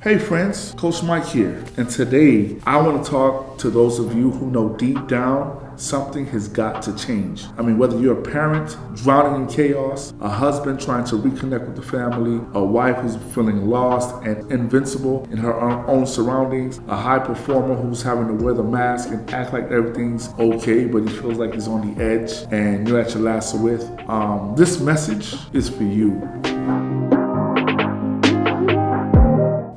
Hey friends, Coach Mike here, and today I want to talk to those of you who know deep down something has got to change. I mean, whether you're a parent drowning in chaos, a husband trying to reconnect with the family, a wife who's feeling lost and invincible in her own surroundings, a high performer who's having to wear the mask and act like everything's okay, but he feels like he's on the edge and you're at your last with. This message is for you.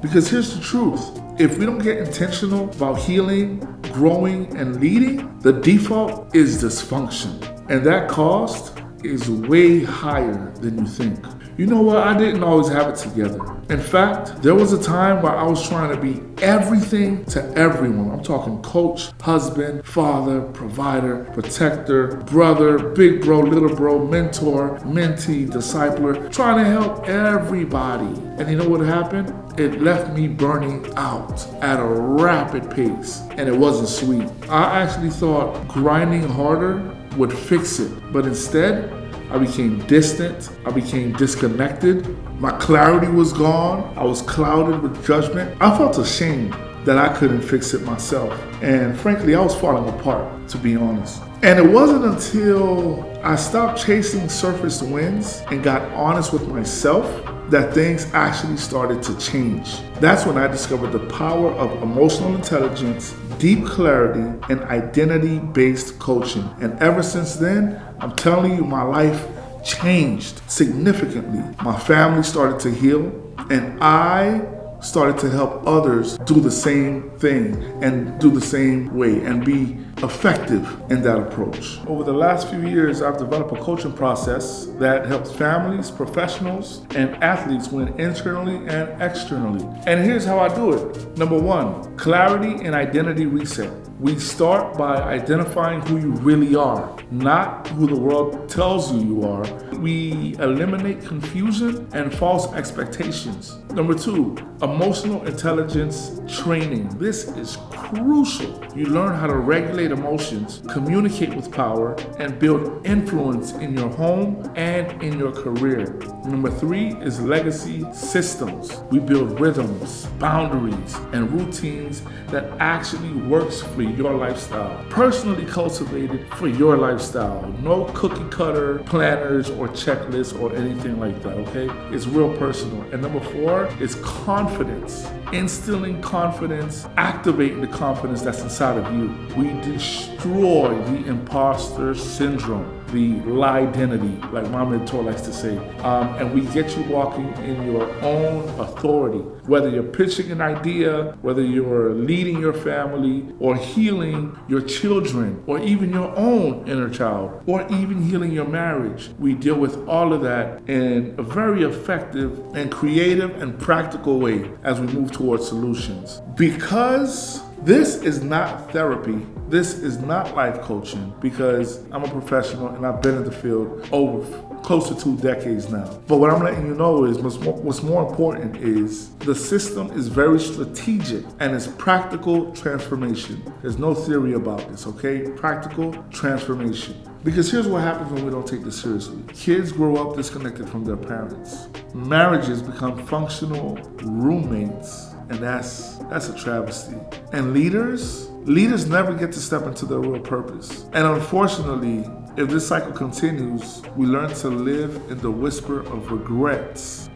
Because here's the truth. If we don't get intentional about healing, growing, and leading, the default is dysfunction. And that cost is way higher than you think. You know what? I didn't always have it together. In fact, there was a time where I was trying to be everything to everyone. I'm talking coach, husband, father, provider, protector, brother, big bro, little bro, mentor, mentee, discipler, trying to help everybody. And you know what happened? It left me burning out at a rapid pace, and it wasn't sweet. I actually thought grinding harder would fix it, but instead, I became distant, I became disconnected, my clarity was gone, I was clouded with judgment. I felt ashamed that I couldn't fix it myself. And frankly, I was falling apart, to be honest. And it wasn't until I stopped chasing surface wins and got honest with myself that things actually started to change. That's when I discovered the power of emotional intelligence, deep clarity, and identity-based coaching. And ever since then, I'm telling you, my life changed significantly. My family started to heal, and I started to help others do the same thing and do the same way and be effective in that approach. Over the last few years, I've developed a coaching process that helps families, professionals, and athletes win internally and externally. And here's how I do it. Number one, clarity and identity reset. We start by identifying who you really are, not who the world tells you you are. We eliminate confusion and false expectations. Number two, emotional intelligence training. This is crucial. You learn how to regulate emotions, communicate with power, and build influence in your home and in your career. Number three is legacy systems. We build rhythms, boundaries, and routines that actually works for your lifestyle. Personally cultivated for your lifestyle. No cookie cutter planners or checklists or anything like that, okay? It's real personal. And number four is confidence. Instilling confidence, activating the confidence that's inside of you. We destroy the imposter syndrome, the lie identity, like my mentor likes to say, and we get you walking in your own authority. Whether you're pitching an idea, whether you're leading your family, or healing your children, or even your own inner child, or even healing your marriage, we deal with all of that in a very effective and creative and practical way as we move towards solutions. Because this is not therapy. This is not life coaching, because I'm a professional and I've been in the field over close to 2 decades now. But what I'm letting you know is what's more important is the system is very strategic and it's practical transformation. There's no theory about this, okay? Practical transformation. Because here's what happens when we don't take this seriously. Kids grow up disconnected from their parents. Marriages become functional roommates, and that's a travesty. And leaders never get to step into their real purpose. And unfortunately, if this cycle continues, we learn to live in the whisper of regrets,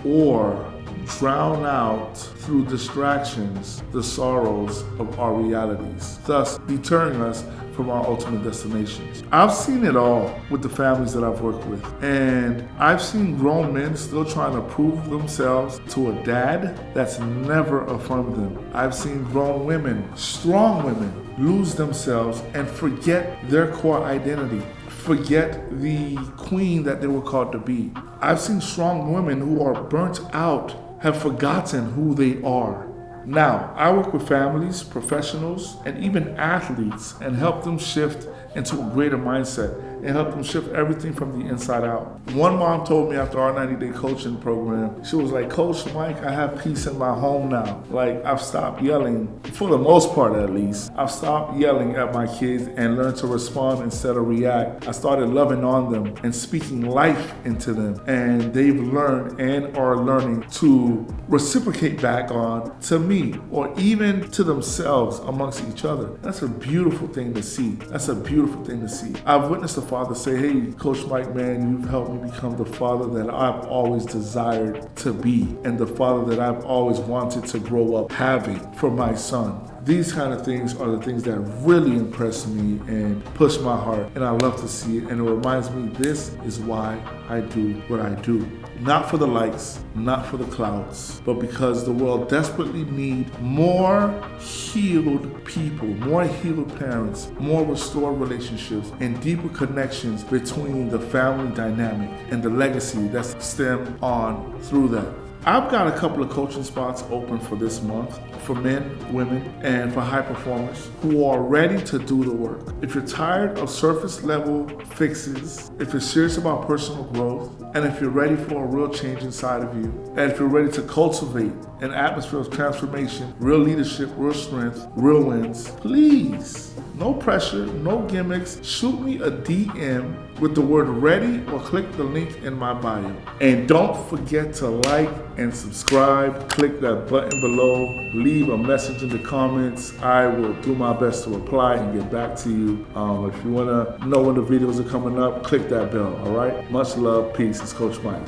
or drown out through distractions the sorrows of our realities, thus deterring us from our ultimate destinations. I've seen it all with the families that I've worked with, and I've seen grown men still trying to prove themselves to a dad that's never affirmed them. I've seen grown women, strong women, lose themselves and forget their core identity, forget the queen that they were called to be. I've seen strong women who are burnt out have forgotten who they are. Now, I work with families, professionals, and even athletes and help them shift into a greater mindset and help them shift everything from the inside out. One mom told me after our 90-day coaching program, she was like, Coach Mike, I have peace in my home now. Like, I've stopped yelling, for the most part at least. I've stopped yelling at my kids and learned to respond instead of react. I started loving on them and speaking life into them. And they've learned and are learning to reciprocate back on to me or even to themselves amongst each other. That's a beautiful thing to see. That's a beautiful thing to see. I've witnessed a father say, hey, Coach Mike, man, you've helped me become the father that I've always desired to be and the father that I've always wanted to grow up having for my son. These kind of things are the things that really impress me and push my heart, and I love to see it. And it reminds me, this is why I do what I do. Not for the likes, not for the clouds, but because the world desperately needs more healed people, more healed parents, more restored relationships, and deeper connections between the family dynamic and the legacy that's stemmed on through that. I've got a couple of coaching spots open for this month for men, women, and for high performers who are ready to do the work. If you're tired of surface level fixes, if you're serious about personal growth, and if you're ready for a real change inside of you, and if you're ready to cultivate an atmosphere of transformation, real leadership, real strength, real wins, please, no pressure, no gimmicks, shoot me a DM with the word ready or click the link in my bio. And don't forget to like and subscribe. Click that button below. Leave a message in the comments. I will do my best to reply and get back to you. If you want to know when the videos are coming up, click that bell, all right? Much love. Peace. It's Coach Mike.